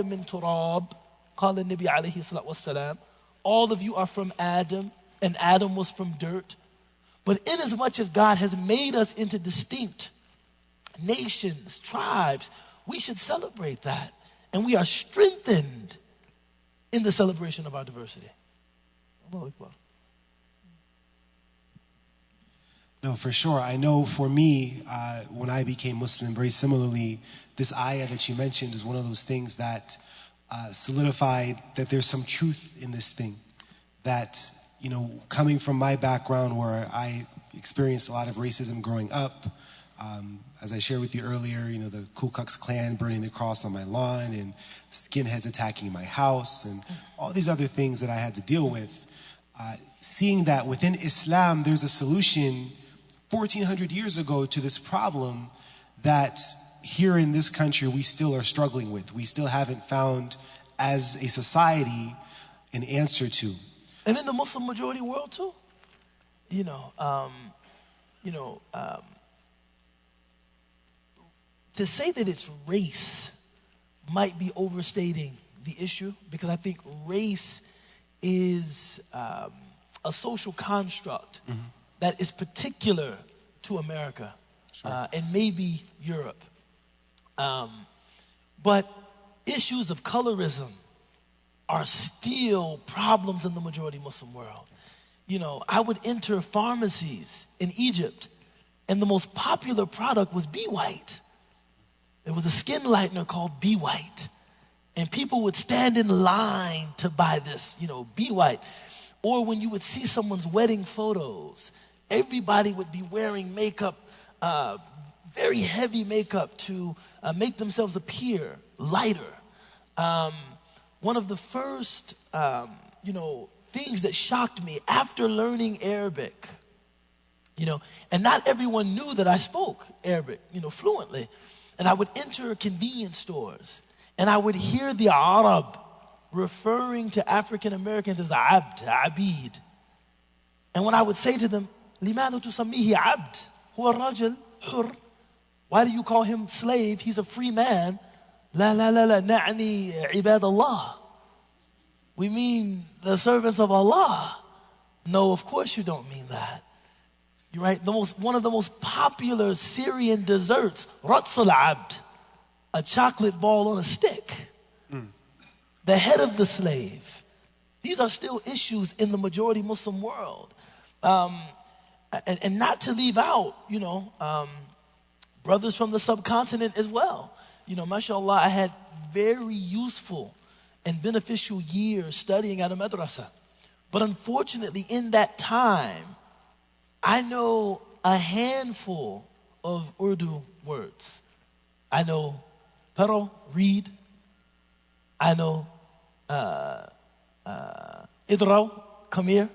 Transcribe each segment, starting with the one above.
min turab, qala Nabi alayhi salatu wassalam. All of you are from Adam, and Adam was from dirt. But inasmuch as God has made us into distinct nations, tribes, we should celebrate that. And we are strengthened in the celebration of our diversity. Allahu Akbar. No, for sure. I know for me, when I became Muslim, very similarly, this ayah that you mentioned is one of those things that solidified that there's some truth in this thing. That, you know, coming from my background where I experienced a lot of racism growing up, as I shared with you earlier, you know, the Ku Klux Klan burning the cross on my lawn and skinheads attacking my house and all these other things that I had to deal with. Seeing that within Islam, there's a solution 1,400 years ago to this problem that here in this country we still are struggling with. We still haven't found, as a society, an answer to. And in the Muslim majority world too, to say that it's race might be overstating the issue, because I think race is a social construct that is particular to America, and maybe Europe. But issues of colorism are still problems in the majority Muslim world. You know, I would enter pharmacies in Egypt, and the most popular product was Be White. There was a skin lightener called Be White. And people would stand in line to buy this, Be White. Or when you would see someone's wedding photos, everybody would be wearing makeup, very heavy makeup to make themselves appear lighter. One of the first, things that shocked me after learning Arabic, and not everyone knew that I spoke Arabic, fluently. And I would enter convenience stores, and I would hear the Arab referring to African Americans as abd, abid. And when I would say to them, لماذا تسميه عبد هو الرجل حر? Why do you call him slave? He's a free man. لا لا لا لا نعني عباد الله. We mean the servants of Allah. No, of course you don't mean that. You're right. One of the most popular Syrian desserts, Rats al-Abd, a chocolate ball on a stick. The head of the slave. These are still issues in the majority Muslim world. And not to leave out, brothers from the subcontinent as well. Mashallah, I had very useful and beneficial years studying at a madrasa. But unfortunately, in that time, I know a handful of Urdu words. I know Pero, read. I know Idraw, come here.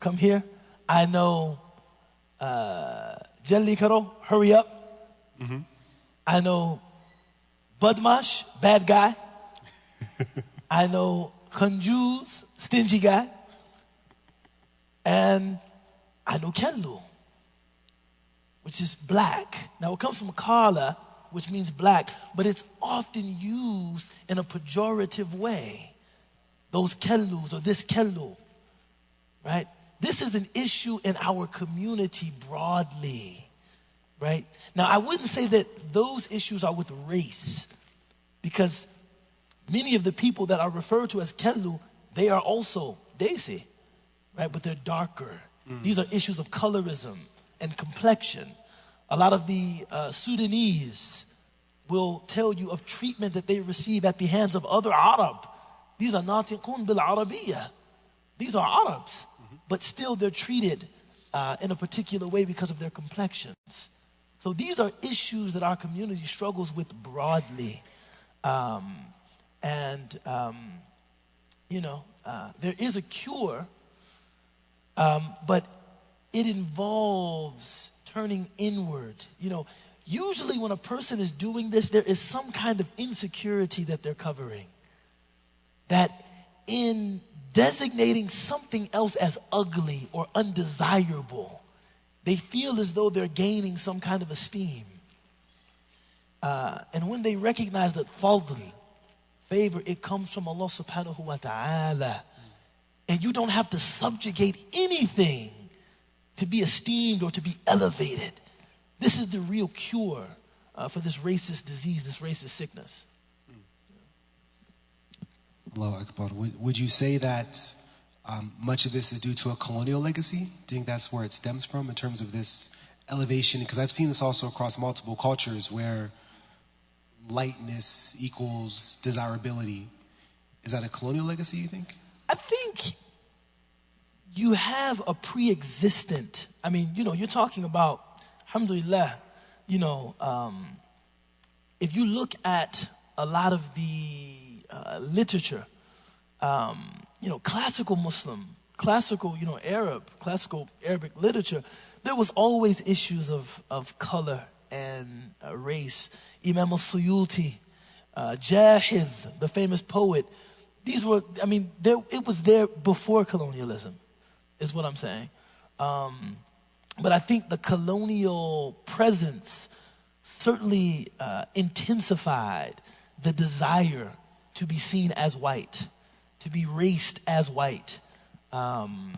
Come here. I know Jalli Karo, hurry up. I know Badmash, bad guy. I know Khanjuz, stingy guy. And I know Kellu, which is black. Now it comes from Kala, which means black, but it's often used in a pejorative way. Those Kellus or this Kellu, right? This is an issue in our community broadly, right? Now I wouldn't say that those issues are with race, because many of the people that are referred to as Kellu, they are also Desi, right? But they're darker. These are issues of colorism and complexion. A lot of the Sudanese will tell you of treatment that they receive at the hands of other Arab. These are natiqun bil Arabiya. These are Arabs, but still they're treated in a particular way because of their complexions. So these are issues that our community struggles with broadly. There is a cure, but it involves turning inward. Usually when a person is doing this, there is some kind of insecurity that they're covering. That in designating something else as ugly or undesirable, they feel as though they're gaining some kind of esteem. And when they recognize that fadl, favor, it comes from Allah subhanahu wa ta'ala. And you don't have to subjugate anything to be esteemed or to be elevated. This is the real cure for this racist disease, this racist sickness. Allahu Akbar. Would you say that much of this is due to a colonial legacy? Do you think that's where it stems from in terms of this elevation? Because I've seen this also across multiple cultures where lightness equals desirability. Is that a colonial legacy, you think? I think you have a pre-existent, I mean, you're talking about, alhamdulillah, if you look at a lot of the literature, classical Muslim, classical Arabic literature, there was always issues of color and race. Imam al-Suyuti, Jahiz, the famous poet, these were, it was there before colonialism, is what I'm saying. But I think the colonial presence certainly intensified the desire to be seen as white, to be raced as white. And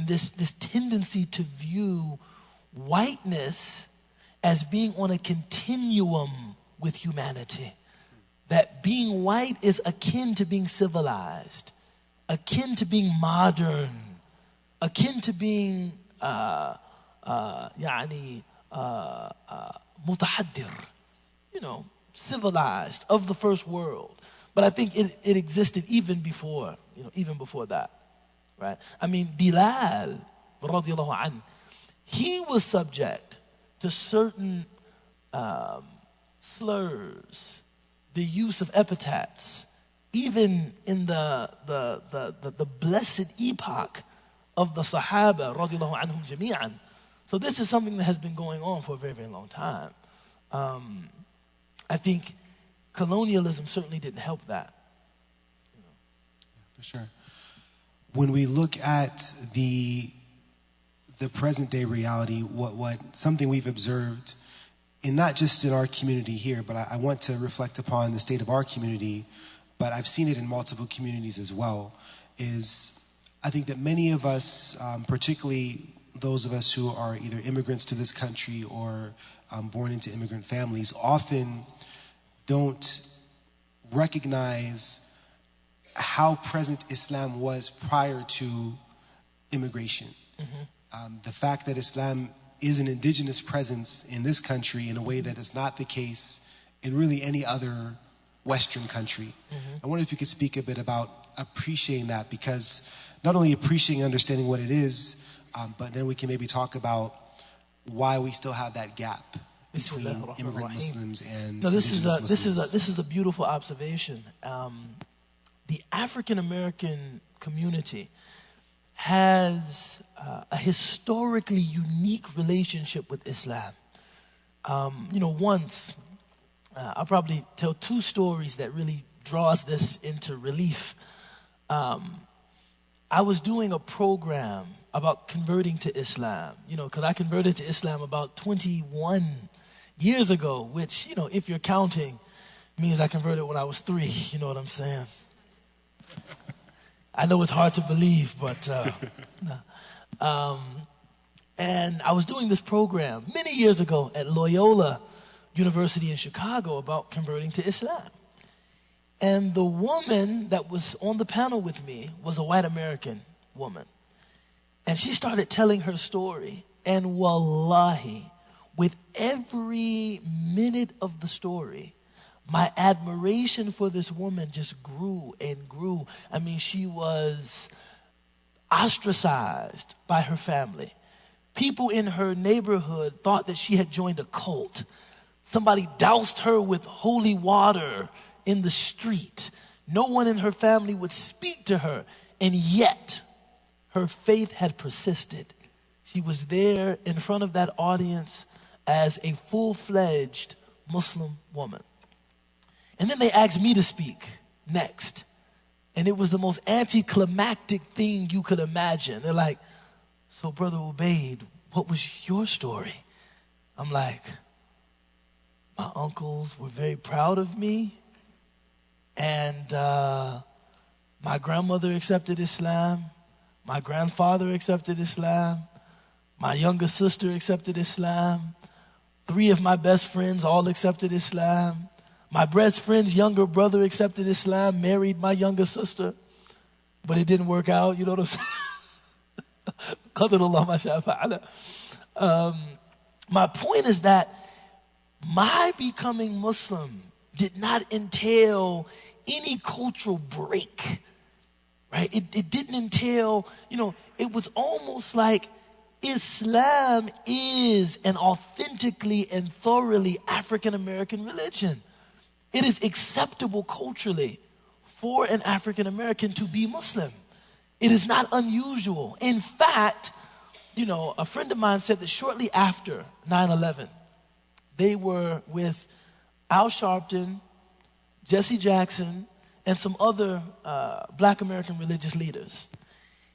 this tendency to view whiteness as being on a continuum with humanity. That being white is akin to being civilized, akin to being modern, akin to being mutahaddir, civilized, of the first world. But I think it existed even before that, right? Bilal, radiallahu anhu, he was subject to certain slurs, the use of epithets, even in the blessed epoch of the Sahaba, radiallahu anhum jami'an. So this is something that has been going on for a very, very long time. I think colonialism certainly didn't help that. For sure. When we look at the present day reality, what something we've observed, and not just in our community here, but I want to reflect upon the state of our community, but I've seen it in multiple communities as well, is I think that many of us, particularly those of us who are either immigrants to this country or born into immigrant families, often don't recognize how present Islam was prior to immigration. Mm-hmm. The fact that Islam is an indigenous presence in this country in a way that is not the case in really any other Western country. Mm-hmm. I wonder if you could speak a bit about appreciating that, because not only appreciating and understanding what it is, but then we can maybe talk about why we still have that gap between immigrant Muslims and indigenous Muslims. This is a beautiful observation. The African American community has a historically unique relationship with Islam. Once, I'll probably tell two stories that really draws this into relief. I was doing a program about converting to Islam, because I converted to Islam about 21 years ago, which, if you're counting, means I converted when I was 3, you know what I'm saying? I know it's hard to believe, but and I was doing this program many years ago at Loyola University in Chicago about converting to Islam. And the woman that was on the panel with me was a white American woman. And she started telling her story. And wallahi, with every minute of the story, my admiration for this woman just grew and grew. She was ostracized by her family. People in her neighborhood thought that she had joined a cult. Somebody doused her with holy water in the street. No one in her family would speak to her. And yet, her faith had persisted. She was there in front of that audience as a full-fledged Muslim woman. And then they asked me to speak next. And it was the most anticlimactic thing you could imagine. They're like, so Brother Ubaid, what was your story? I'm like, My uncles were very proud of me. And my grandmother accepted Islam. My grandfather accepted Islam. My younger sister accepted Islam. 3 of my best friends all accepted Islam. My best friend's younger brother accepted Islam, married my younger sister. But it didn't work out, you know what I'm saying? Qadarullah ma sha'a fa'ala. My point is that my becoming Muslim did not entail any cultural break, right? It didn't entail, it was almost like Islam is an authentically and thoroughly African-American religion. It is acceptable culturally for an African-American to be Muslim. It is not unusual. In fact, a friend of mine said that shortly after 9/11, they were with Al Sharpton, Jesse Jackson, and some other Black American religious leaders.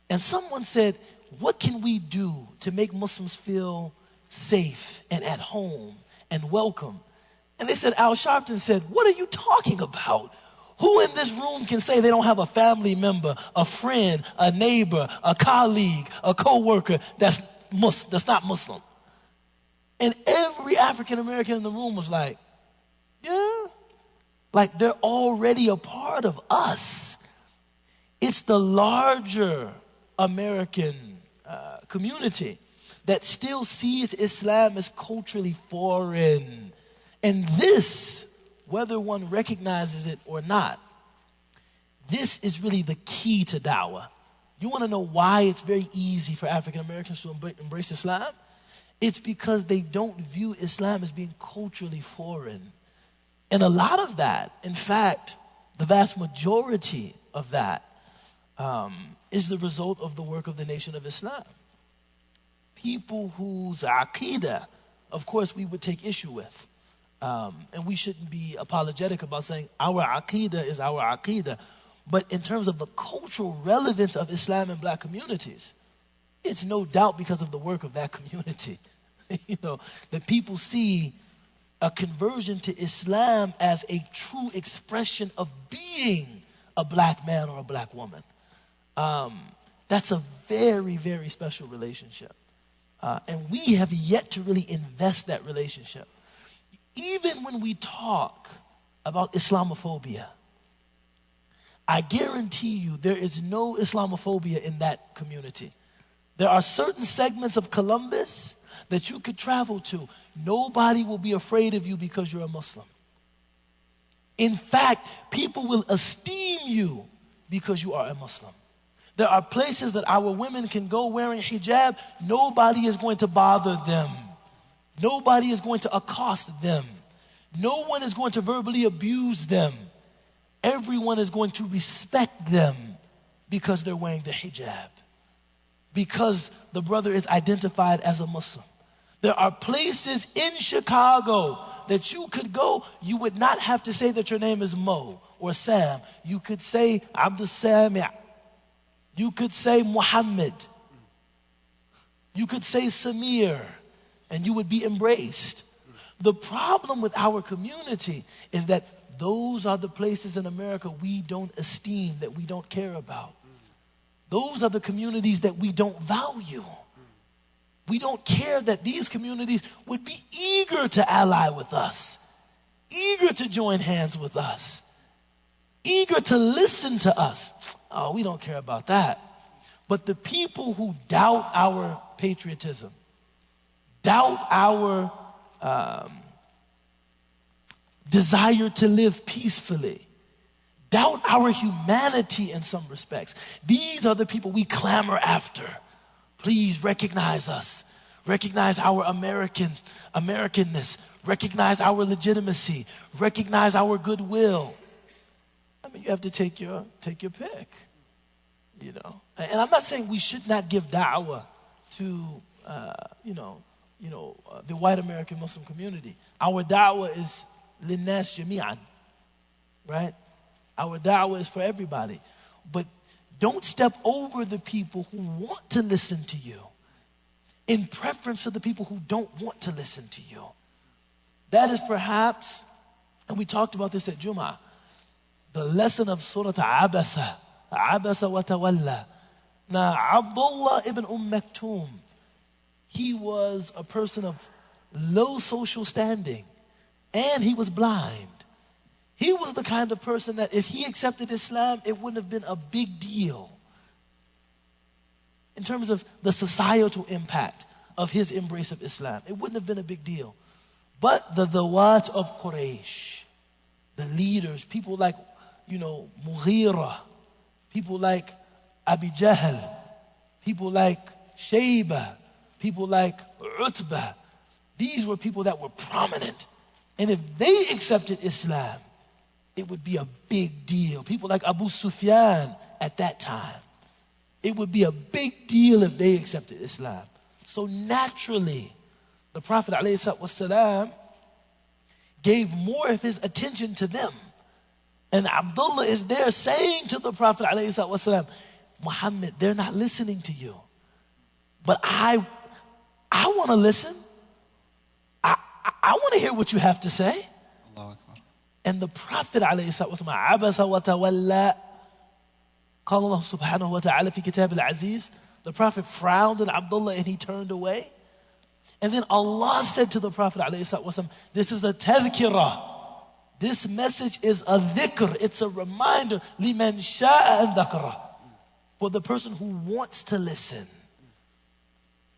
And someone said, what can we do to make Muslims feel safe and at home and welcome? And they said, Al Sharpton said, what are you talking about? Who in this room can say they don't have a family member, a friend, a neighbor, a colleague, a co-worker that's not Muslim? And every African American in the room was like, yeah, like they're already a part of us. It's the larger American community that still sees Islam as culturally foreign. And this, whether one recognizes it or not, this is really the key to da'wah. You want to know why it's very easy for African Americans to embrace Islam? It's because they don't view Islam as being culturally foreign. And a lot of that, in fact, the vast majority of that is the result of the work of the Nation of Islam. People whose aqeedah, of course, we would take issue with. And we shouldn't be apologetic about saying our aqeedah is our aqeedah. But in terms of the cultural relevance of Islam in Black communities, it's no doubt because of the work of that community. That people see a conversion to Islam as a true expression of being a Black man or a Black woman. That's a very, very special relationship. And we have yet to really invest that relationship. Even when we talk about Islamophobia, I guarantee you there is no Islamophobia in that community. There are certain segments of Columbus that you could travel to. Nobody will be afraid of you because you're a Muslim. In fact, people will esteem you because you are a Muslim. There are places that our women can go wearing hijab. Nobody is going to bother them. Nobody is going to accost them. No one is going to verbally abuse them. Everyone is going to respect them because they're wearing the hijab, because the brother is identified as a Muslim. There are places in Chicago that you could go, you would not have to say that your name is Mo or Sam. You could say Abdul Sami'. You could say Muhammad. You could say Samir, and you would be embraced. The problem with our community is that those are the places in America we don't esteem, that we don't care about. Those are the communities that we don't value. We don't care that these communities would be eager to ally with us, eager to join hands with us, eager to listen to us. Oh, we don't care about that. But the people who doubt our patriotism, doubt our desire to live peacefully, doubt our humanity in some respects, these are the people we clamor after. Please recognize us. Recognize our Americanness. Recognize our legitimacy. Recognize our goodwill. I mean, you have to take your pick, And I'm not saying we should not give da'wah to, the white American Muslim community. Our da'wah is linnas jami'an, right? Our da'wah is for everybody. But don't step over the people who want to listen to you in preference to the people who don't want to listen to you. That is perhaps, and we talked about this at Jum'ah, the lesson of Surah Abasa, Abasa wa Tawalla. Now, Abdullah ibn Maktoum, he was a person of low social standing, and he was blind. He was the kind of person that if he accepted Islam, it wouldn't have been a big deal in terms of the societal impact of his embrace of Islam. It wouldn't have been a big deal. But the Dawat of Quraysh, the leaders, people like, Mughira, people like Abi Jahl, people like Shayba, people like Utbah, these were people that were prominent. And if they accepted Islam, it would be a big deal. People like Abu Sufyan at that time, it would be a big deal if they accepted Islam. So naturally, the Prophet ﷺ gave more of his attention to them. And Abdullah is there saying to the Prophet ﷺ, Muhammad, they're not listening to you. But I want to listen. I want to hear what you have to say. Allahu Akbar. And the Prophet ﷺ, Abasa wa Tawalla, قال الله سبحانه وتعالى في كتاب العزيز, the Prophet frowned at Abdullah and he turned away. And then Allah said to the Prophet ﷺ, this is a tadhkirah. This message is a dhikr. It's a reminder. لِمَنْ شَاءَ أَنْ ذَكَرَ, for the person who wants to listen.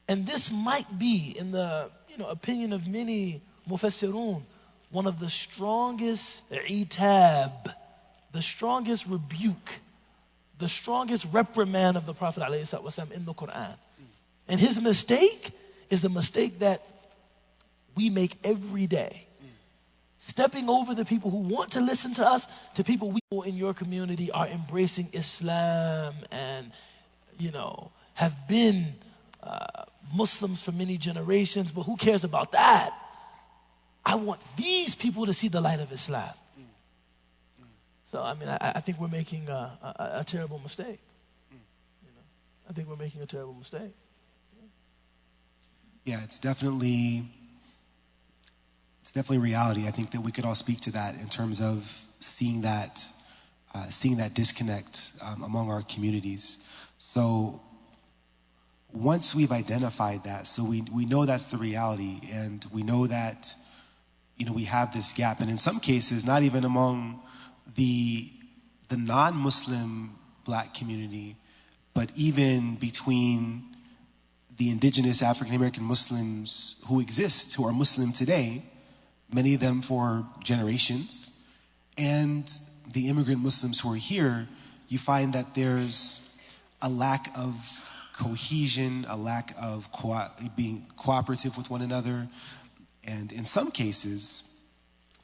And this might be, in the opinion of many mufassirun, one of the strongest itab, the strongest rebuke, the strongest reprimand of the Prophet ﷺ in the Quran. And his mistake is the mistake that we make every day. Stepping over the people who want to listen to us to people in your community are embracing Islam and, have been Muslims for many generations, but who cares about that? I want these people to see the light of Islam. So, I think we're making a terrible mistake. I think we're making a terrible mistake. Yeah, it's definitely reality. I think that we could all speak to that in terms of seeing that disconnect among our communities. So once we've identified that, so we know that's the reality, and we know that we have this gap, and in some cases, not even among the non-Muslim black community, but even between the indigenous African American Muslims who exist, who are Muslim today, many of them for generations, and the immigrant Muslims who are here, you find that there's a lack of cohesion, a lack of being cooperative with one another. And in some cases,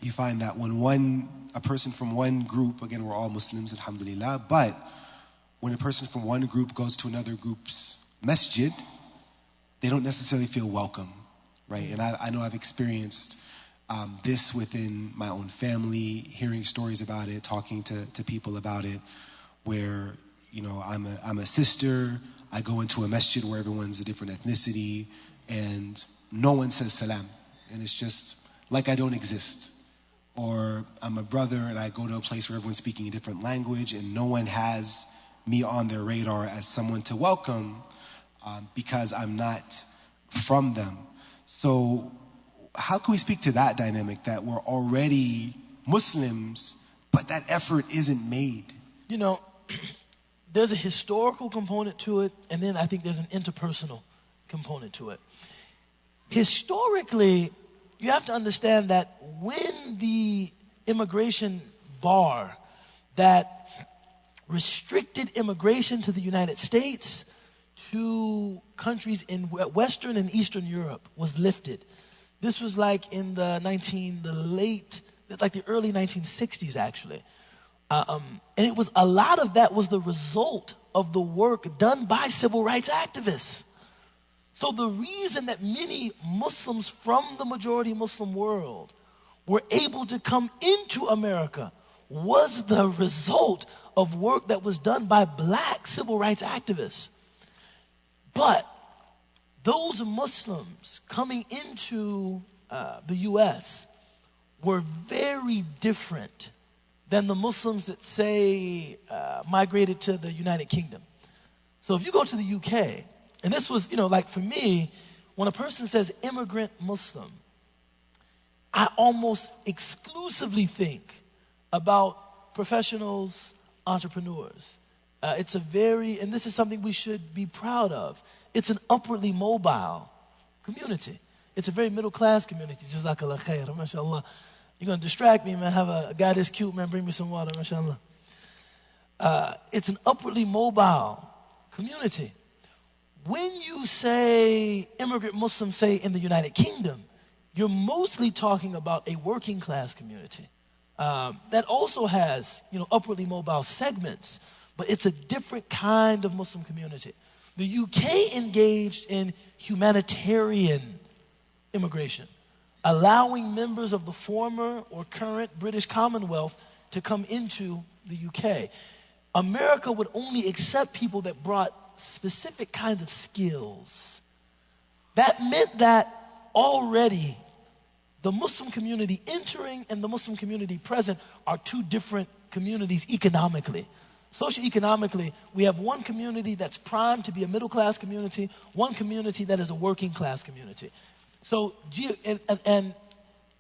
you find that when a person from one group, again, we're all Muslims, alhamdulillah, but when a person from one group goes to another group's masjid, they don't necessarily feel welcome, right? And I know I've experienced this within my own family, hearing stories about it, talking to people about it, where, I'm a sister, I go into a masjid where everyone's a different ethnicity, and no one says salam. And it's just like I don't exist. Or I'm a brother and I go to a place where everyone's speaking a different language and no one has me on their radar as someone to welcome because I'm not from them. So how can we speak to that dynamic, that we're already Muslims, but that effort isn't made? There's a historical component to it, and then I think there's an interpersonal component to it. Historically, you have to understand that when the immigration bar that restricted immigration to the United States to countries in Western and Eastern Europe was lifted, this was like in the early 1960s, actually. And it was a lot of that was the result of the work done by civil rights activists. So the reason that many Muslims from the majority Muslim world were able to come into America was the result of work that was done by black civil rights activists. But those Muslims coming into the U.S., were very different than the Muslims that, say, migrated to the United Kingdom. So if you go to the UK, and this was, like for me, when a person says immigrant Muslim, I almost exclusively think about professionals, entrepreneurs. It's a and this is something we should be proud of. It's an upwardly mobile community. It's a very middle-class community. Jazakallah khair, mashallah. You're going to distract me, man. Have a guy that's cute, man. Bring me some water, mashallah. It's an upwardly mobile community. When you say immigrant Muslims, say in the United Kingdom, you're mostly talking about a working class community that also has, upwardly mobile segments, but it's a different kind of Muslim community. The UK engaged in humanitarian immigration, allowing members of the former or current British Commonwealth to come into the UK. America would only accept people that brought specific kinds of skills. That meant that already the Muslim community entering and the Muslim community present are two different communities economically. Socioeconomically, we have one community that's primed to be a middle-class community, one community that is a working-class community. So, and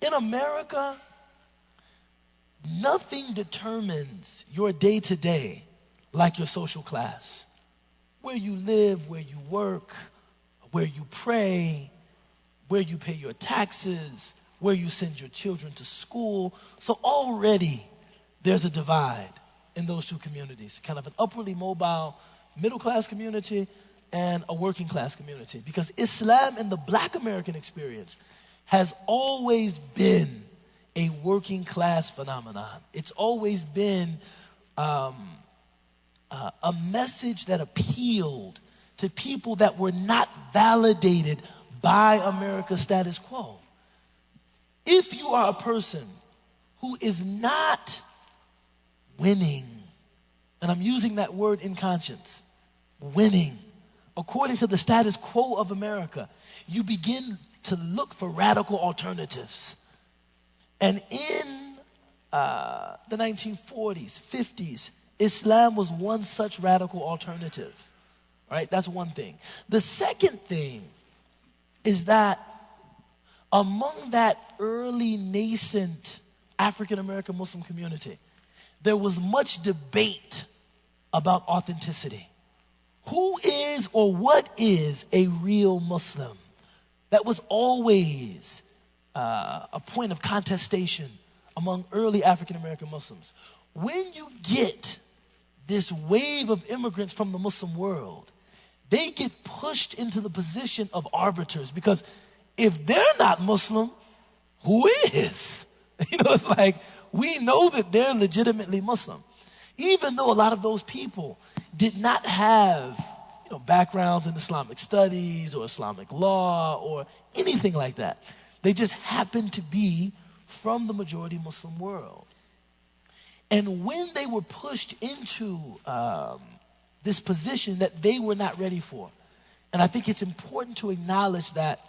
in America, nothing determines your day-to-day like your social class. Where you live, where you work, where you pray, where you pay your taxes, where you send your children to school. So already there's a divide in those two communities, kind of an upwardly mobile middle-class community and a working-class community. Because Islam in the Black American experience has always been a working-class phenomenon. It's always been a message that appealed to people that were not validated by America's status quo. If you are a person who is not winning, and I'm using that word in conscience, winning, according to the status quo of America, you begin to look for radical alternatives. And in the 1940s, 50s, Islam was one such radical alternative. All right, that's one thing. The second thing is that among that early nascent African American Muslim community, there was much debate about authenticity. Who is or what is a real Muslim? That was always a point of contestation among early African American Muslims. When you get this wave of immigrants from the Muslim world, they get pushed into the position of arbiters, because if they're not Muslim, who is? It's like, we know that they're legitimately Muslim. Even though a lot of those people did not have, backgrounds in Islamic studies or Islamic law or anything like that. They just happened to be from the majority Muslim world. And when they were pushed into this position that they were not ready for, and I think it's important to acknowledge that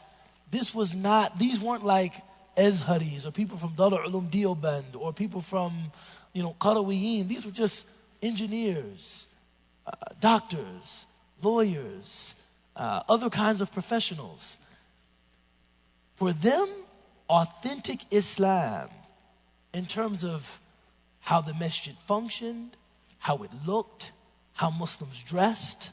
these weren't like Azharis or people from Darul Uloom Deoband or people from, Qarawiyyin. These were just engineers, doctors, lawyers, other kinds of professionals. For them, authentic Islam, in terms of how the masjid functioned, how it looked, how Muslims dressed,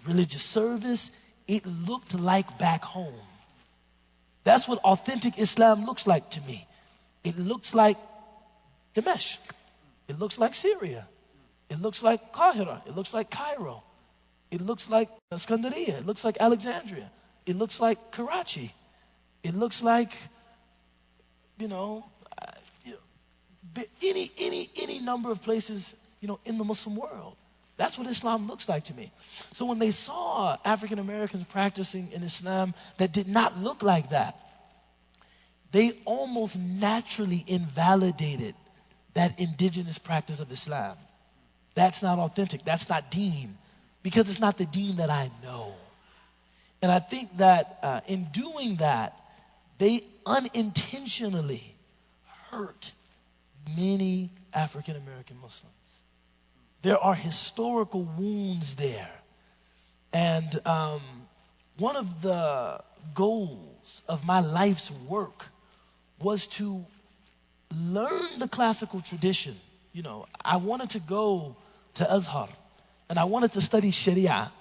religious service, it looked like back home. That's what authentic Islam looks like to me. It looks like Damascus. It looks like Syria. It looks like Qahira. It looks like Cairo. It looks like Skandaria. It looks like Alexandria. It looks like Karachi. It looks like, any number of places, in the Muslim world. That's what Islam looks like to me. So when they saw African Americans practicing in Islam that did not look like that, they almost naturally invalidated that indigenous practice of Islam. That's not authentic. That's not deen, because it's not the deen that I know. And I think that in doing that, they unintentionally hurt many African American Muslims. There are historical wounds there. And one of the goals of my life's work was to learn the classical tradition. You know, I wanted to go to Azhar, and I wanted to study Sharia,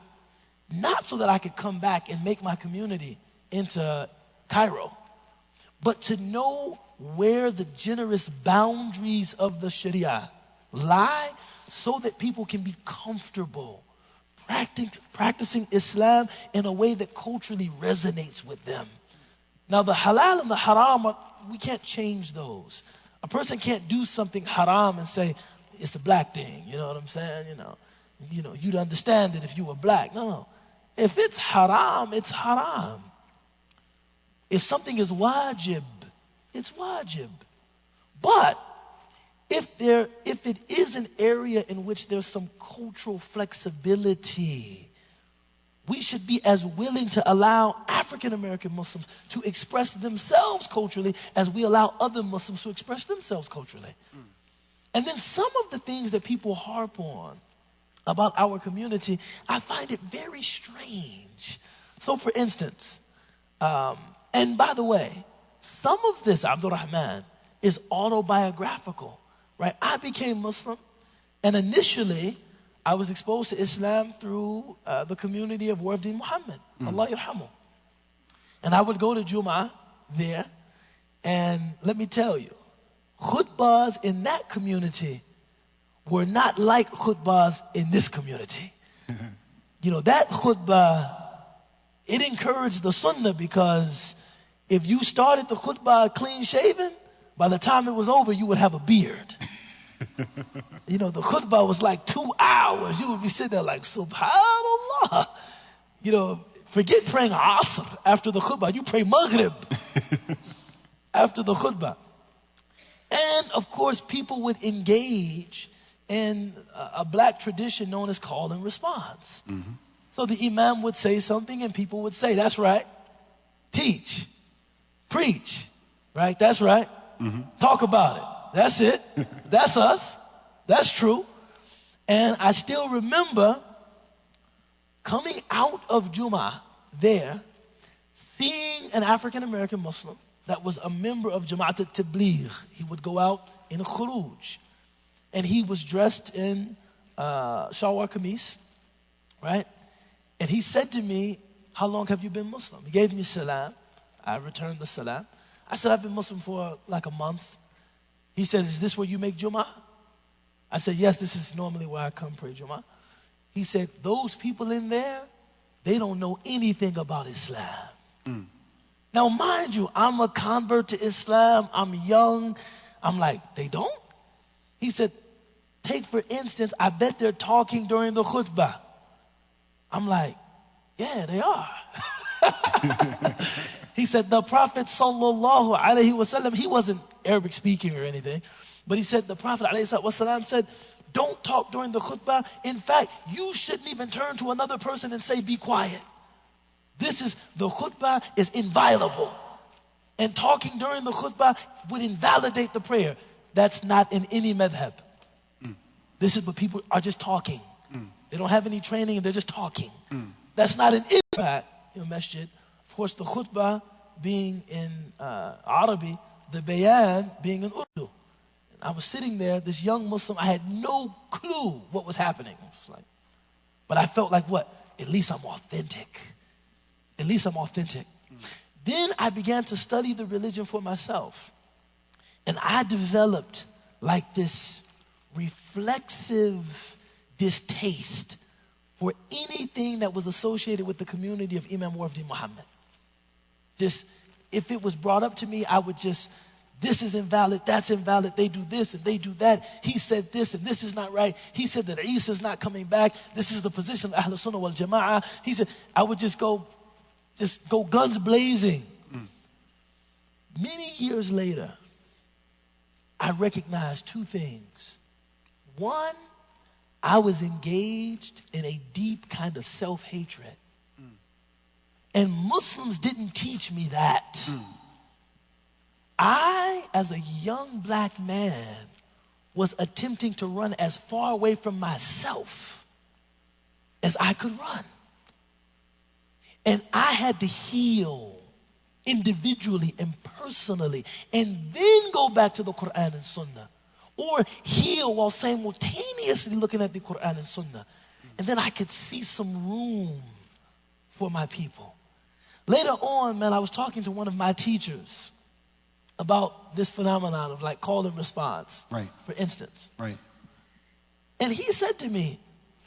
not so that I could come back and make my community into Cairo, but to know where the generous boundaries of the Sharia lie so that people can be comfortable practicing Islam in a way that culturally resonates with them. Now, the halal and the haram, we can't change those. A person can't do something haram and say, it's a black thing, you know what I'm saying? You know, you'd understand it if you were black. No. If it's haram, it's haram. If something is wajib, it's wajib. But if it is an area in which there's some cultural flexibility, we should be as willing to allow African American Muslims to express themselves culturally as we allow other Muslims to express themselves culturally. And then some of the things that people harp on about our community, I find it very strange. So for instance, and by the way, some of this, Abdul Rahman, is autobiographical, right? I became Muslim, and initially, I was exposed to Islam through the community of Wafdin Muhammad, Allah yarhamu. And I would go to Jum'ah there, and let me tell you, khutbahs in that community were not like khutbahs in this community. You know, that khutbah, it encouraged the sunnah, because if you started the khutbah clean shaven, by the time it was over, you would have a beard. You know, the khutbah was like 2 hours. You would be sitting there like, subhanallah. You know, forget praying asr after the khutbah. You pray maghrib after the khutbah. And of course, people would engage in a black tradition known as call and response. So the imam would say something and people would say, that's right. Teach. Preach. Right? That's right. Talk about it. That's it. That's us. That's true. And I still remember coming out of Jum'ah there, seeing an African American Muslim that was a member of Jama'at al-Tabligh. He would go out in a khuruj. And he was dressed in shalwar kameez, right? And he said to me, how long have you been Muslim? He gave me salam. I returned the salam. I said, I've been Muslim for like a month. He said, is this where you make Jum'ah? I said, yes, this is normally where I come pray Jum'ah. He said, those people in there, they don't know anything about Islam. Now, mind you, I'm a convert to Islam. I'm young. I'm like, they don't? He said, take for instance, I bet they're talking during the khutbah. I'm like, yeah, they are. He said, the Prophet sallallahu alaihi wasallam, he wasn't Arabic speaking or anything, but he said, the Prophet alaihi wasallam said, don't talk during the khutbah. In fact, you shouldn't even turn to another person and say, be quiet. The khutbah is inviolable. And talking during the khutbah would invalidate the prayer. That's not in any madhab. This is what people are just talking. They don't have any training and they're just talking. That's not an impact in a masjid. Of course, the khutbah being in Arabic, the bayan being in Urdu. And I was sitting there, this young Muslim, I had no clue what was happening. But I felt like, what? At least I'm authentic. At least I'm authentic. Then I began to study the religion for myself. And I developed like this reflexive distaste for anything that was associated with the community of Imam Wafdi Muhammad. Just, if it was brought up to me, I would just, this is invalid, that's invalid, they do this and they do that. He said this and this is not right. He said that Isa is not coming back. This is the position of Ahlul Sunnah wal Jama'ah. He said, I would just go guns blazing. Many years later, I recognized two things. One, I was engaged in a deep kind of self-hatred. And Muslims didn't teach me that. I, as a young black man, was attempting to run as far away from myself as I could run. And I had to heal individually and personally, and then go back to the Quran and Sunnah. Or heal while simultaneously looking at the Quran and Sunnah. And then I could see some room for my people. Later on, man, I was talking to one of my teachers about this phenomenon of like call and response, Right. for instance. Right. And he said to me,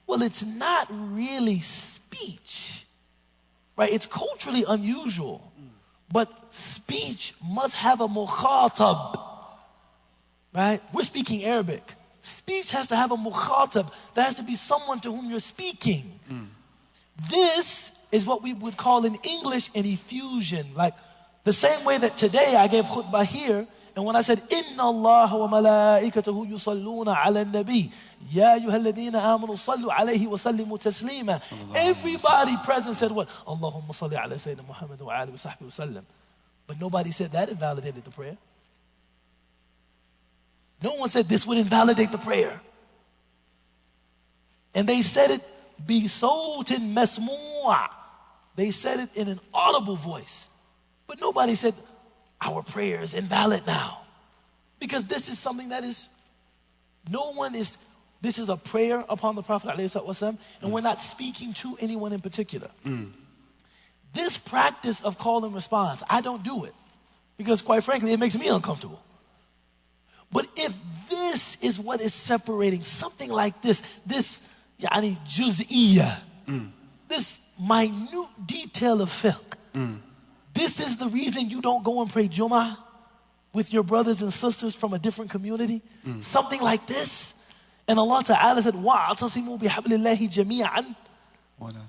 well, it's not really speech, right? It's culturally unusual, but speech must have a mukhatab, right? We're speaking Arabic. Speech has to have a mukhatab. There has to be someone to whom you're speaking. This is what we would call in English an effusion. Like the same way that today I gave khutbah here, and when I said, Inna Allah wa malaikatahu yusalluna ala nabi, Ya ayyuhalladhina amanu sallu alayhi wa sallimu taslima. Everybody present said what? Allahumma salli ala Sayyidina Muhammad wa alihi wa sahbihi wa sallam. But nobody said that invalidated the prayer. No one said this would invalidate the prayer. And they said it bi sawtin masmu'a. They said it in an audible voice. But nobody said, our prayer is invalid now. Because this is something that is, this is a prayer upon the Prophet ﷺ, and we're not speaking to anyone in particular. This practice of call and response, I don't do it. Because quite frankly, it makes me uncomfortable. But if this is what is separating, something like this yani juz'iyya, this minute detail of fiqh, this is the reason you don't go and pray Jummah with your brothers and sisters from a different community. Something like this. And Allah Ta'ala said, وَاعْتَصِمُوا بِحَبْلِ اللَّهِ جَمِيعًا.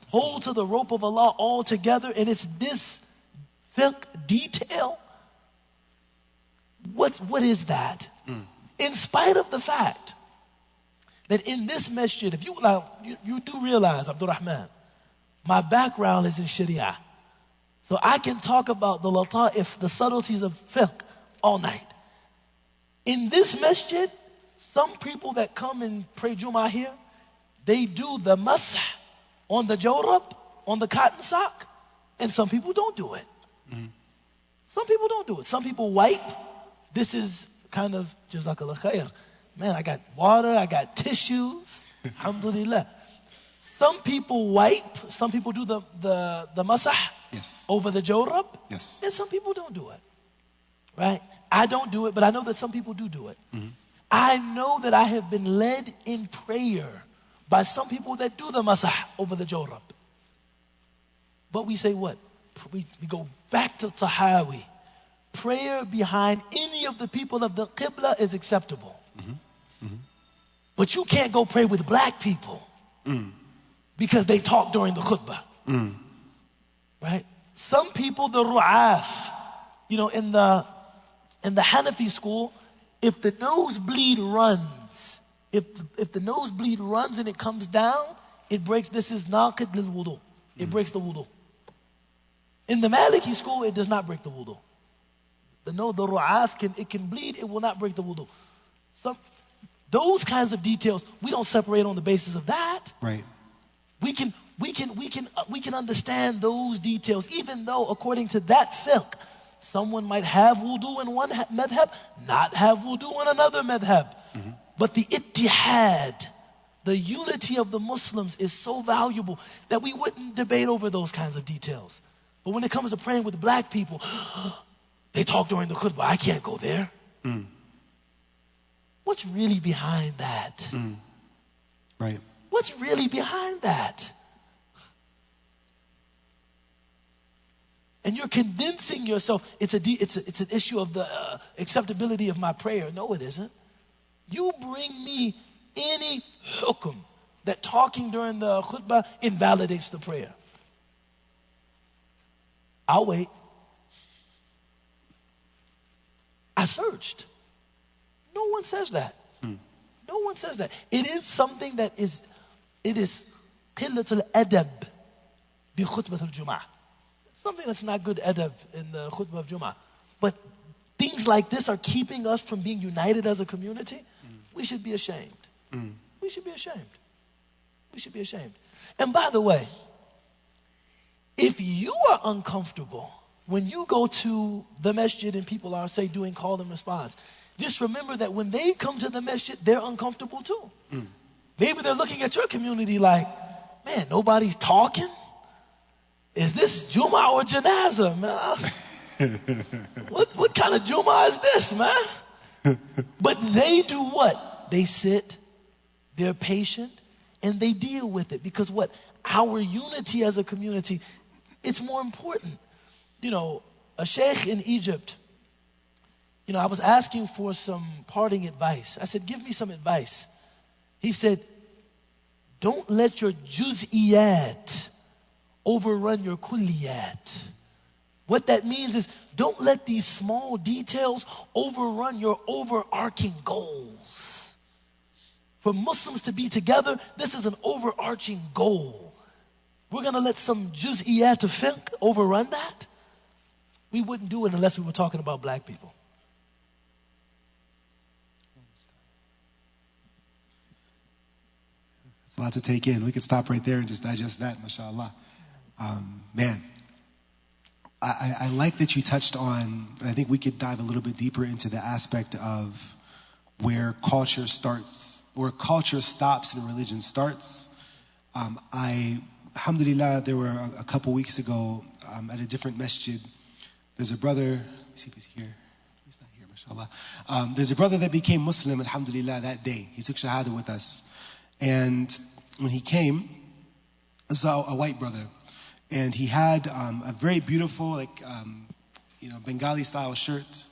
Hold to the rope of Allah all together. And it's this fiqh detail. What is that? In spite of the fact that in this masjid, if you do realize, Abdul Rahman, my background is in Sharia. So I can talk about the lata'if, the subtleties of fiqh all night. In this masjid, some people that come and pray Jummah here, they do the masah on the jawrab, on the cotton sock, and some people don't do it. Some people don't do it. Some people wipe. This is kind of jazakallah khair. Man, I got water, I got tissues. Alhamdulillah. Some people wipe, some people do the masah over the jawrab, and some people don't do it. Right? I don't do it, but I know that some people do it. I know that I have been led in prayer by some people that do the masah over the jawrab. But we say what? We go back to Tahawi. Prayer behind any of the people of the Qibla is acceptable. But you can't go pray with black people because they talk during the khutbah. Right? Some people, the ru'af, in the Hanafi school, if the nosebleed runs, if the nosebleed runs and it comes down, it breaks. This is naqid lil wudu. It breaks the wudu. In the Maliki school, it does not break the wudu. The ru'af can bleed, it will not break the wudu. Those kinds of details, we don't separate on the basis of that. Right. We can understand those details, even though according to that fiqh, someone might have wudu in one madhab, not have wudu in another madhab. But the ittihad, the unity of the Muslims is so valuable that we wouldn't debate over those kinds of details. But when it comes to praying with black people, they talk during the khutbah, I can't go there. What's really behind that? Right. What's really behind that? And you're convincing yourself it's an issue of the acceptability of my prayer. No, it isn't. You bring me any hukum that talking during the khutbah invalidates the prayer. I'll wait. I searched. No one says that. No one says that. It is something that is qillatul adab bi khutbah al-jum'ah. Something that's not good adab in the khutbah of Jum'ah. But things like this are keeping us from being united as a community, we should be ashamed. We should be ashamed. We should be ashamed. And by the way, if you are uncomfortable when you go to the masjid and people are, say, doing call and response, just remember that when they come to the masjid, they're uncomfortable too. Maybe they're looking at your community like, man, nobody's talking? Is this Jumu'ah or Janazah, man? What kind of Jumu'ah is this, man? But they do what? They sit, they're patient, and they deal with it. Because what? Our unity as a community, it's more important. You know, a sheikh in Egypt, you know, I was asking for some parting advice. I said, give me some advice. He said, don't let your juz'iyat overrun your kulliyat. What that means is don't let these small details overrun your overarching goals. For Muslims to be together, this is an overarching goal. We're going to let some juz'iyat of fiqh overrun that? We wouldn't do it unless we were talking about black people. It's a lot to take in. We could stop right there and just digest that, mashallah. Man, I like that you touched on, and I think we could dive a little bit deeper into the aspect of where culture starts, where culture stops and religion starts. Alhamdulillah, there were a couple weeks ago at a different masjid, there's a brother, let me see if he's here. He's not here, mashallah. There's a brother that became Muslim, alhamdulillah, that day. He took shahada with us. And when he came, this is a white brother. And he had a very beautiful, like, Bengali style shirt.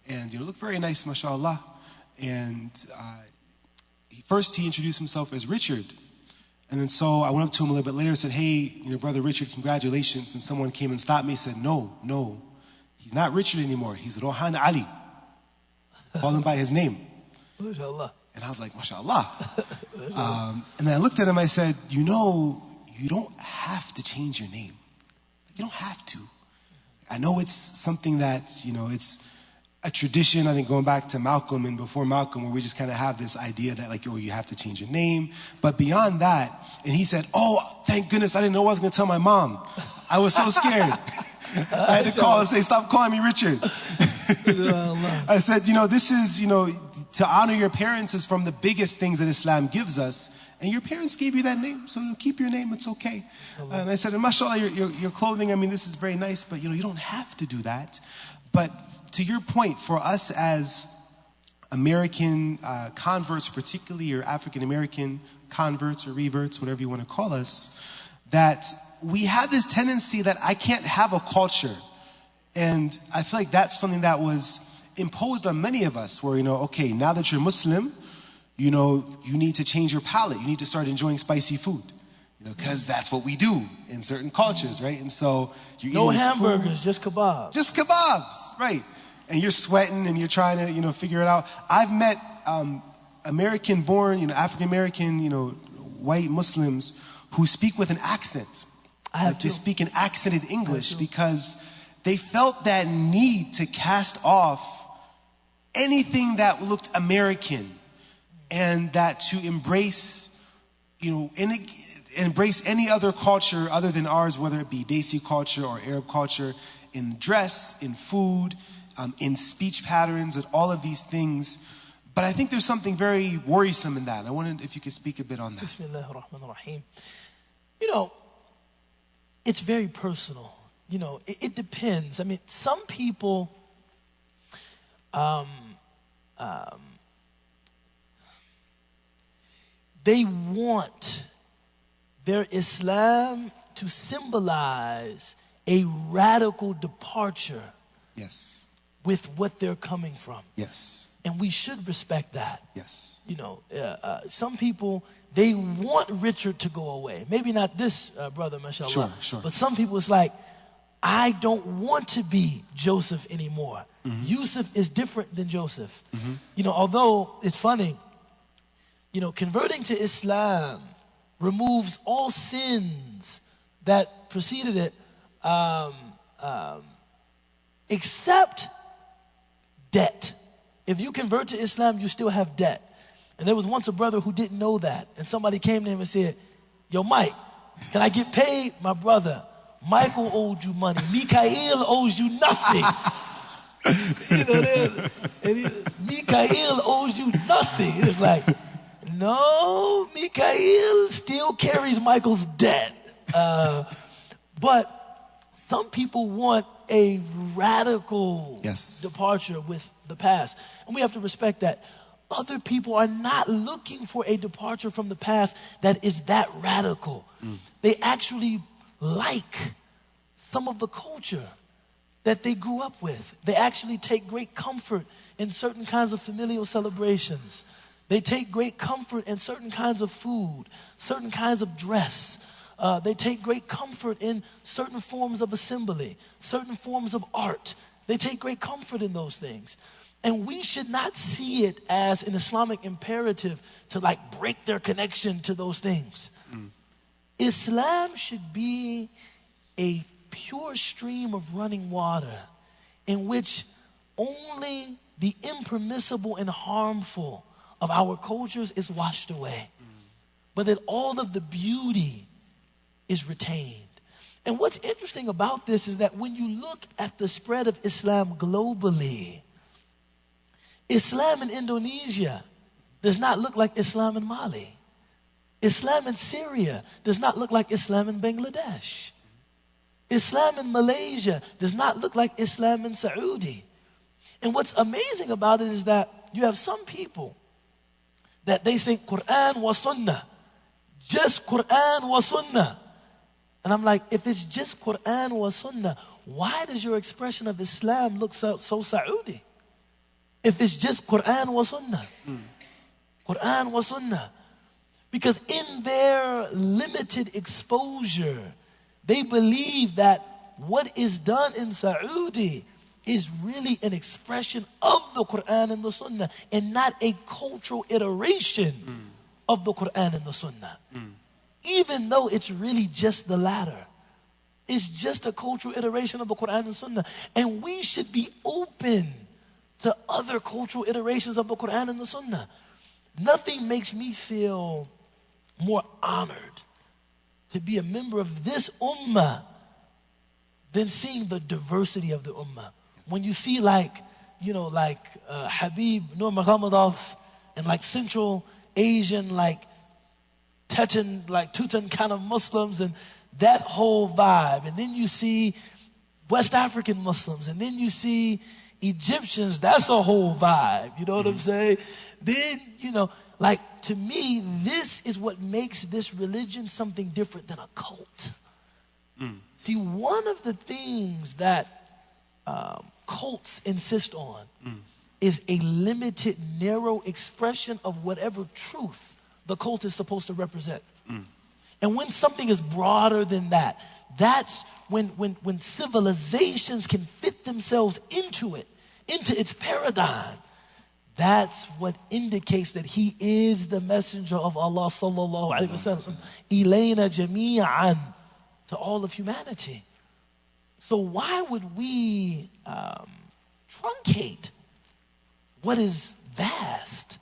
And, looked very nice, mashallah. And first he introduced himself as Richard. And then so I went up to him a little bit later and said, hey, Brother Richard, congratulations. And someone came and stopped me and said, no, he's not Richard anymore. He's Rohan Ali. Call him by his name. MashaAllah. And I was like, mashallah. And then I looked at him, I said, you don't have to change your name. You don't have to. I know it's something that, it's a tradition, I think going back to Malcolm and before Malcolm, where we just kind of have this idea that like, you have to change your name. But beyond that, and he said, oh, thank goodness, I didn't know I was going to tell my mom. I was so scared. I had to call and say, stop calling me Richard. I said, this is, to honor your parents is from the biggest things that Islam gives us. And your parents gave you that name, so keep your name, it's okay. And I said, and mashallah, your clothing, this is very nice, but you don't have to do that. But to your point, for us as American converts, particularly, or African American converts or reverts, whatever you want to call us, that we have this tendency that I can't have a culture. And I feel like that's something that was imposed on many of us, where, okay, now that you're Muslim, you need to change your palate. You need to start enjoying spicy food, because that's what we do in certain cultures, right? And so you're no eating hamburgers, food, just kebabs. Just kebabs, right? And you're sweating and you're trying to, figure it out. I've met American-born, African-American, white Muslims who speak with an accent. They speak in accented English because they felt that need to cast off anything that looked American, and that to embrace, embrace any other culture other than ours, whether it be Desi culture or Arab culture, in dress, in food, in speech patterns, and all of these things. But I think there's something very worrisome in that. I wondered if you could speak a bit on that. Bismillahir Rahmanir Rahim. It's very personal. It depends. Some people, they want their Islam to symbolize a radical departure. Yes. With what they're coming from. Yes. And we should respect that. Yes. Some people, they want Richard to go away. Maybe not this brother, mashallah. Sure. But some people, it's like, I don't want to be Joseph anymore. Mm-hmm. Yusuf is different than Joseph. Mm-hmm. Although it's funny, converting to Islam removes all sins that preceded it, except debt. If you convert to Islam, you still have debt. And there was once a brother who didn't know that. And somebody came to him and said, yo, Mike, can I get paid? My brother, Michael owed you money. Mikael owes you nothing. Mikael owes you nothing. It's like, no, Mikael still carries Michael's debt. But some people want a radical departure with the past. And we have to respect that. Other people are not looking for a departure from the past that is that radical. They actually like some of the culture that they grew up with. They actually take great comfort in certain kinds of familial celebrations. They take great comfort in certain kinds of food, certain kinds of dress. They take great comfort in certain forms of assembly, certain forms of art. They take great comfort in those things. And we should not see it as an Islamic imperative to like break their connection to those things. Islam should be a pure stream of running water in which only the impermissible and harmful of our cultures is washed away, but that all of the beauty is retained. And what's interesting about this is that when you look at the spread of Islam globally, Islam in Indonesia does not look like Islam in Mali. Islam in Syria does not look like Islam in Bangladesh. Islam in Malaysia does not look like Islam in Saudi. And what's amazing about it is that you have some people that they say Quran wa Sunnah, just Quran wa Sunnah. And I'm like, if it's just Quran wa Sunnah, why does your expression of Islam look so Saudi? If it's just Quran wa Sunnah. Quran wa Sunnah. Because in their limited exposure, they believe that what is done in Saudi is really an expression of the Quran and the Sunnah and not a cultural iteration of the Quran and the Sunnah. Even though it's really just the latter. It's just a cultural iteration of the Quran and Sunnah. And we should be open to other cultural iterations of the Quran and the Sunnah. Nothing makes me feel more honored to be a member of this Ummah than seeing the diversity of the Ummah. When you see Habib Nurmagomedov and like Central Asian, like Tutan kind of Muslims and that whole vibe. And then you see West African Muslims and then you see Egyptians, that's a whole vibe. You know what I'm saying? Then, to me, this is what makes this religion something different than a cult. See, one of the things that cults insist on is a limited, narrow expression of whatever truth the cult is supposed to represent. And when something is broader than that, that's when civilizations can fit themselves into it, into its paradigm. That's what indicates that he is the messenger of Allah sallallahu alaihi wasallam. Ilayna jami'an, to all of humanity. So why would we truncate what is vast?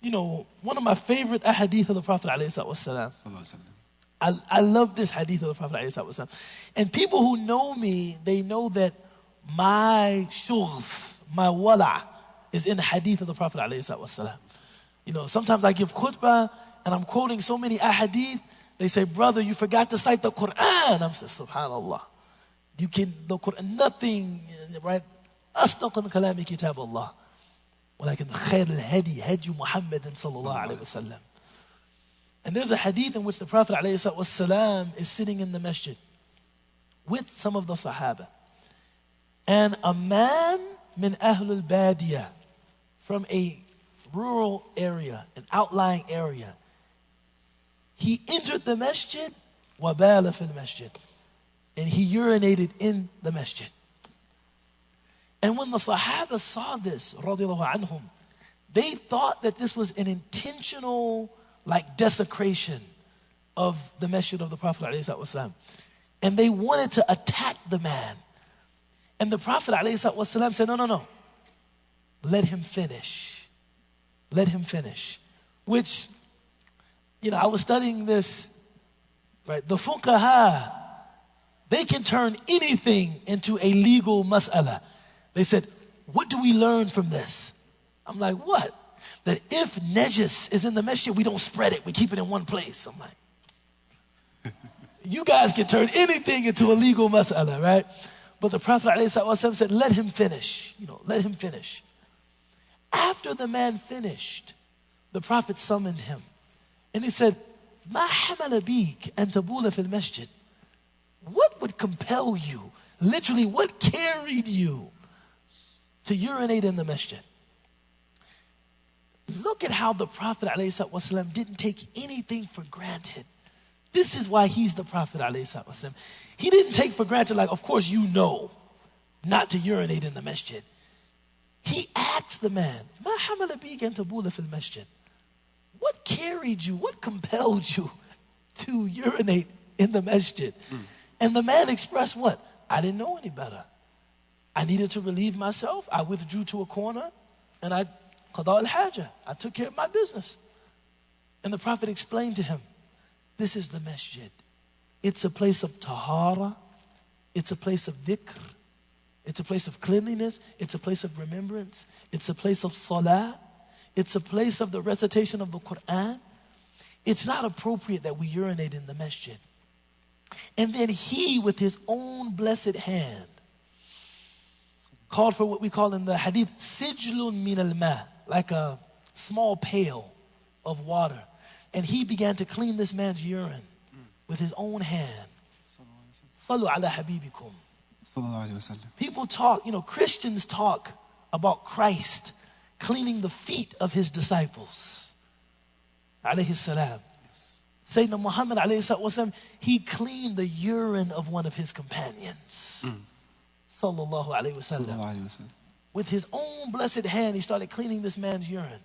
One of my favorite ahadith of the Prophet ﷺ. I love this hadith of the Prophet ﷺ. And people who know me, they know that my shughf, my wala' is in the hadith of the Prophet ﷺ. Sometimes I give khutbah and I'm quoting so many ahadith. They say, brother, you forgot to cite the Quran. I'm saying, subhanallah. The Quran, nothing, right? أصدق الكلام كتاب الله ولكن خير الهدي هدي محمد صلى الله عليه وسلم. And there's a hadith in which the Prophet ﷺ is sitting in the masjid with some of the Sahaba. And a man min Ahlul Badiyah, from a rural area, an outlying area, he entered the masjid, وَبَالَ فِي الْمَسْجِدِ, and he urinated in the masjid. And when the Sahaba saw this, radiallahu anhum, they thought that this was an intentional desecration of the masjid of the Prophet ﷺ. And they wanted to attack the man. And the Prophet ﷺ said, no. let him finish. Let him finish. Which, I was studying this, right? The fuqaha, they can turn anything into a legal mas'ala. They said, what do we learn from this? I'm like, what? That if najis is in the masjid, we don't spread it. We keep it in one place. I'm like, you guys can turn anything into a legal mas'ala, right? But the Prophet ﷺ said, let him finish. Let him finish. After the man finished, the Prophet summoned him. And he said, Ma hamala bik an tabula fil masjid. What would compel you? Literally, what carried you to urinate in the masjid? Look at how the Prophet ﷺ didn't take anything for granted. This is why he's the Prophet ﷺ. He didn't take for granted, like, of course you know not to urinate in the masjid. He asked the man, Ma hamala bik an tabula fil masjid. What carried you? What compelled you to urinate in the masjid? And the man expressed what? I didn't know any better. I needed to relieve myself. I withdrew to a corner and I qada al-haja. I took care of my business. And the Prophet explained to him, this is the masjid. It's a place of tahara. It's a place of dhikr. It's a place of cleanliness. It's a place of remembrance. It's a place of salah. It's a place of the recitation of the Quran. It's not appropriate that we urinate in the masjid. And then he, with his own blessed hand, called for what we call in the hadith, sijlun min al-ma, like a small pail of water. And he began to clean this man's urine with his own hand. Sallu ala habibikum. People talk, Christians talk about Christ cleaning the feet of his disciples. Alayhi salam. Sayyidina Muhammad alayhi salam, he cleaned the urine of one of his companions. Sallallahu alayhi wasallam. With his own blessed hand, he started cleaning this man's urine.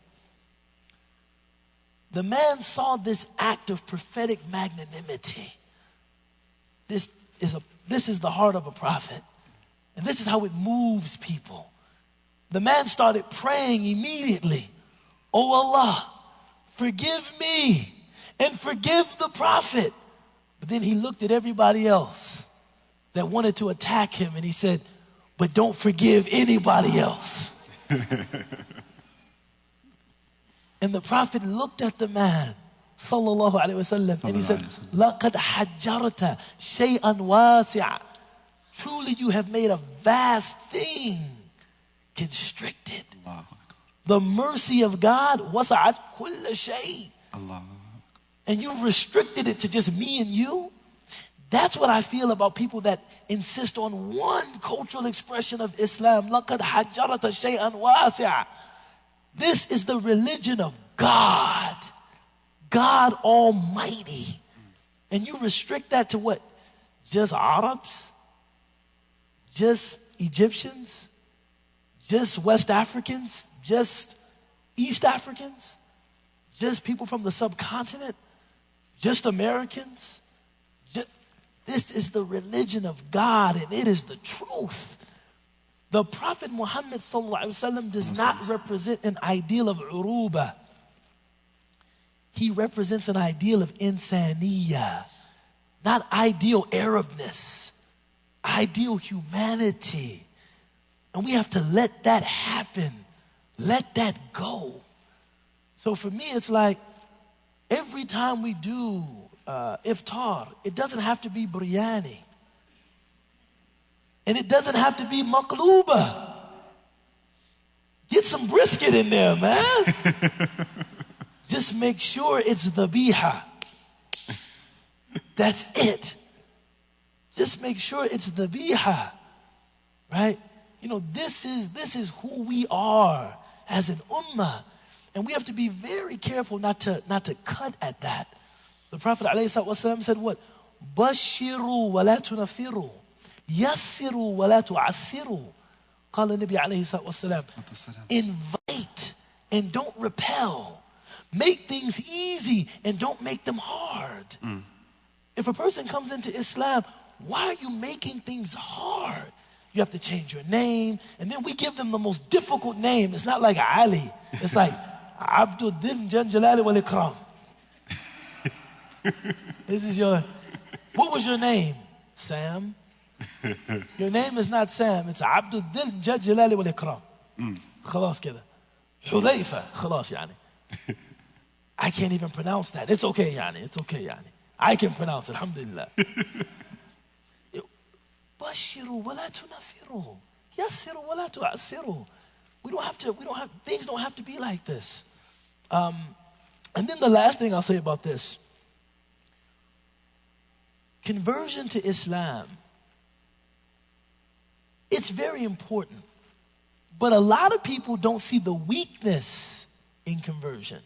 The man saw this act of prophetic magnanimity. This is the heart of a prophet. And this is how it moves people. The man started praying immediately. Oh Allah, forgive me and forgive the prophet. But then he looked at everybody else that wanted to attack him and he said, but don't forgive anybody else. And the Prophet looked at the man, sallallahu alayhi wasallam, and he said, لَقَدْ حَجَّرْتَ شَيْئًا وَاسِعًا. Truly you have made a vast thing constricted. The mercy of God, وَسَعَتْ كُلَّ شَيْءٍ. And you've restricted it to just me and you. That's what I feel about people that insist on one cultural expression of Islam. لَقَدْ حَجَّرْتَ شَيْئًا وَاسِعًا. This is the religion of God. God Almighty. And you restrict that to what? Just Arabs? Just Egyptians? Just West Africans? Just East Africans? Just people from the subcontinent? Just Americans? This is the religion of God, and it is the truth. The Prophet Muhammad ﷺ does not represent an ideal of uruba. He represents an ideal of insaniya, not ideal Arabness, ideal humanity. And we have to let that happen, let that go. So for me, it's like every time we do iftar, it doesn't have to be biryani. And it doesn't have to be maqluba. Get some brisket in there, man. Just make sure it's dhabiha. That's it. Just make sure it's dhabiha. Right? This is who we are as an ummah. And we have to be very careful not to cut at that. The Prophet ﷺ said what? Bashiru wa la tunafiru. Yassiru wa la tu'assiru. Qala Nabi alayhi salatu wasalam. Invite and don't repel. Make things easy and don't make them hard. If a person comes into Islam, why are you making things hard? You have to change your name. And then we give them the most difficult name. It's not like Ali. It's like Abdul Dhil Jalali wal Ikram. This is what was your name? Sam. Your name is not Sam. It's Abdul Dhil Jalali wal Ikram. خلاص كده. حذيفة. خلاص يعني. I can't even pronounce that. It's okay يعني. It's okay يعني. I can pronounce it. Alhamdulillah. بشروا ولا تنفروا. يسروا ولا تعسروا. Things don't have to be like this. And then the last thing I'll say about this. Conversion to Islam. It's very important. But a lot of people don't see the weakness in conversion.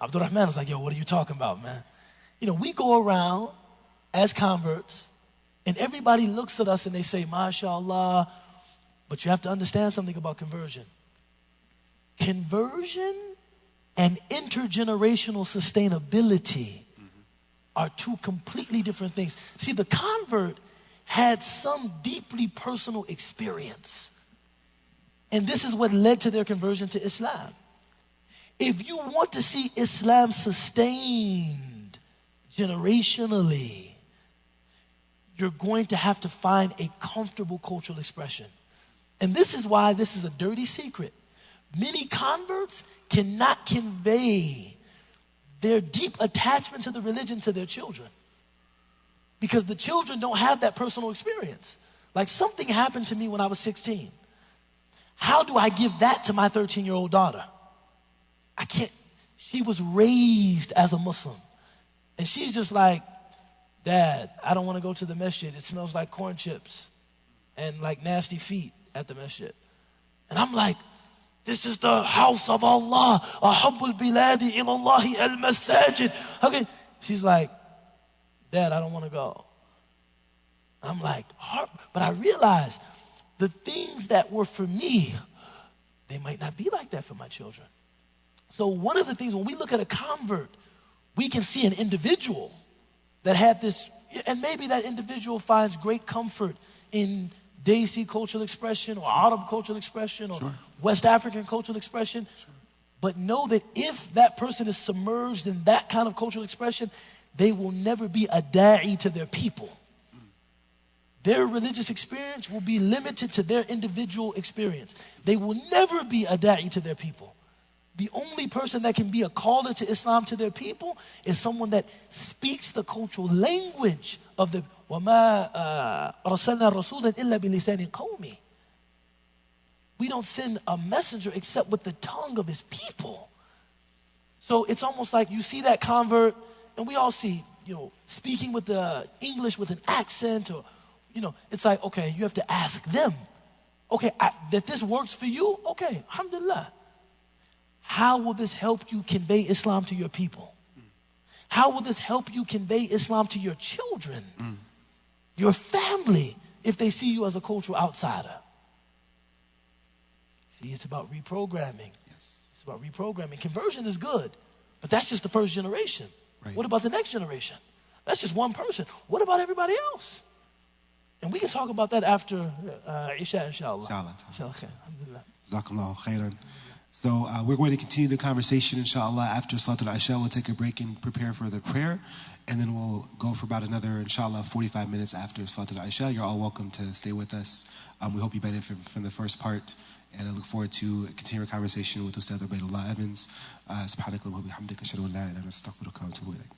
Abdul Rahman was like, yo, what are you talking about, man? We go around as converts, and everybody looks at us and they say, MashaAllah, but you have to understand something about conversion. Conversion and intergenerational sustainability are two completely different things. See, the convert had some deeply personal experience. And this is what led to their conversion to Islam. If you want to see Islam sustained generationally, you're going to have to find a comfortable cultural expression. And this is why this is a dirty secret. Many converts cannot convey their deep attachment to the religion to their children. Because the children don't have that personal experience. Like something happened to me when I was 16. How do I give that to my 13-year-old daughter? I can't. She was raised as a Muslim. And she's just like, Dad, I don't want to go to the masjid. It smells like corn chips and like nasty feet at the masjid. And I'm like, this is the house of Allah. Ahabbul biladi ilallahi al-masajid. Okay. She's like, Dad, I don't want to go. I'm like, but I realized the things that were for me, they might not be like that for my children. So one of the things, when we look at a convert, we can see an individual that had this, and maybe that individual finds great comfort in Desi cultural expression or Arab cultural expression or West African cultural expression. Sure. But know that if that person is submerged in that kind of cultural expression, they will never be a da'i to their people. Their religious experience will be limited to their individual experience. They will never be a da'i to their people. The only person that can be a caller to Islam to their people is someone that speaks the cultural language of the وَمَا أَرْسَلْنَا رَسُولًا إِلَّا بِلِسَانِ قَوْمِ. We don't send a messenger except with the tongue of his people. So it's almost like you see that convert, and we all see, speaking with the English with an accent, or, it's like, okay, you have to ask them. Okay, that this works for you? Okay, alhamdulillah. How will this help you convey Islam to your people? How will this help you convey Islam to your children, your family, if they see you as a cultural outsider? See, it's about reprogramming. Yes. It's about reprogramming. Conversion is good, but that's just the first generation. Right. What about the next generation? That's just one person. What about everybody else? And we can talk about that after Isha, inshallah. Inshallah. Alhamdulillah. Jazakallahu khairan. So we're going to continue the conversation, inshallah. After Salatul Isha, we'll take a break and prepare for the prayer. And then we'll go for about another, inshallah, 45 minutes after Salatul Isha. You're all welcome to stay with us. We hope you benefit from the first part. And I look forward to continuing our conversation with Ustadh Ubaidullah Evans. Subhanakallahumma wa bihamdika ashhadu an la ilaha illa anta astaghfiruka wa atubu ilayk.